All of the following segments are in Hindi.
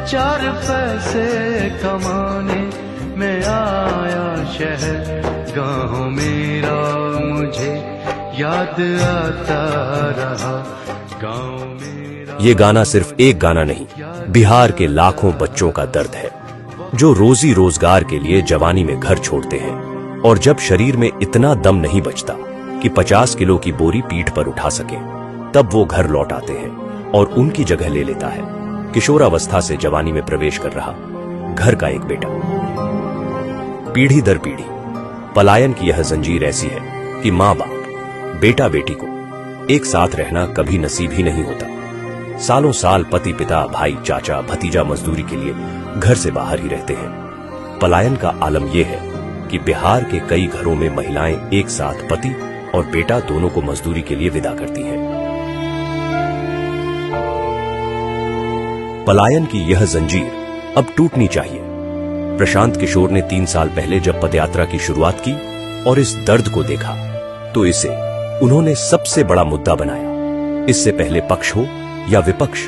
चार पैसे कमाने में आया शहर, गाँव मेरा मुझे याद आता रहा, गाँव मेरा। ये गाना सिर्फ एक गाना नहीं, बिहार के लाखों बच्चों का दर्द है जो रोजी रोजगार के लिए जवानी में घर छोड़ते हैं, और जब शरीर में इतना दम नहीं बचता कि 50 किलो की बोरी पीठ पर उठा सके, तब वो घर लौट आते हैं और उनकी जगह ले लेता है किशोरावस्था से जवानी में प्रवेश कर रहा घर का एक बेटा। पीढ़ी दर पीढ़ी पलायन की यह जंजीर ऐसी है कि माँ बाप बेटा बेटी को एक साथ रहना कभी नसीब ही नहीं होता। सालों साल पति पिता भाई चाचा भतीजा मजदूरी के लिए घर से बाहर ही रहते हैं। पलायन का आलम यह है कि बिहार के कई घरों में महिलाएं एक साथ पति और बेटा दोनों को मजदूरी के लिए विदा करती हैं। पलायन की यह जंजीर अब टूटनी चाहिए। प्रशांत किशोर ने 3 साल पहले जब पदयात्रा की शुरुआत की और इस दर्द को देखा, तो इसे उन्होंने सबसे बड़ा मुद्दा बनाया। इससे पहले पक्ष हो या विपक्ष,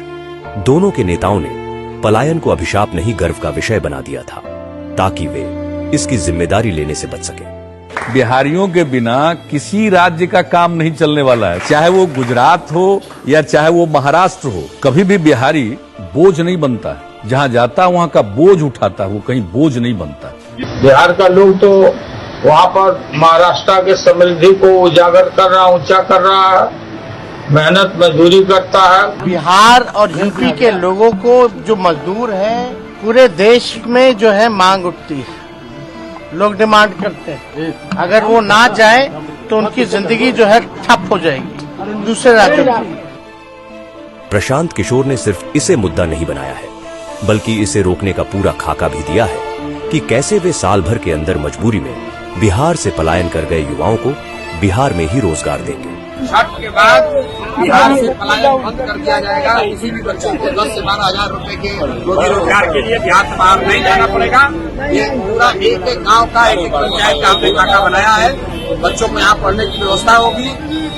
दोनों के नेताओं ने पलायन को अभिशाप नहीं गर्व का विषय बना दिया था, ताकि वे इसकी जिम्मेदारी लेने से बच सके। बिहारियों के बिना किसी राज्य का काम नहीं चलने वाला है, चाहे वो गुजरात हो या चाहे वो महाराष्ट्र हो। कभी भी बिहारी बोझ नहीं बनता है, जहाँ जाता है वहाँ का बोझ उठाता है, वो कहीं बोझ नहीं बनता। बिहार का लोग तो वहाँ पर महाराष्ट्र के समृद्धि को उजागर कर रहा, ऊंचा कर रहा है, मेहनत मजदूरी करता है। बिहार और यूपी के लोगों को जो मजदूर हैं, पूरे देश में जो है मांग उठती है, लोग डिमांड करते हैं। अगर वो ना जाए तो उनकी जिंदगी जो है ठप हो जाएगी दूसरे राज्यों की। प्रशांत किशोर ने सिर्फ इसे मुद्दा नहीं बनाया है, बल्कि इसे रोकने का पूरा खाका भी दिया है कि कैसे वे साल भर के अंदर मजबूरी में बिहार से पलायन कर गए युवाओं को बिहार में ही रोजगार देंगे। छठ के बाद बिहार से पलायन बंद कर दिया जाएगा। किसी भी बच्चे को 10 से 12 हजार रूपए के रोजी रोजगार के लिए बिहार से बाहर नहीं जाना पड़ेगा। ये पूरा एक एक गांव का एक एक पंचायत का हमने खाका बनाया है। बच्चों को यहाँ पढ़ने की व्यवस्था होगी।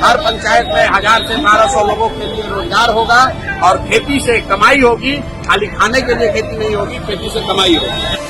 हर पंचायत में 1000 से 1200 लोगों के लिए रोजगार होगा और खेती से कमाई होगी। खाली खाने के लिए खेती नहीं होगी, खेती से कमाई होगी।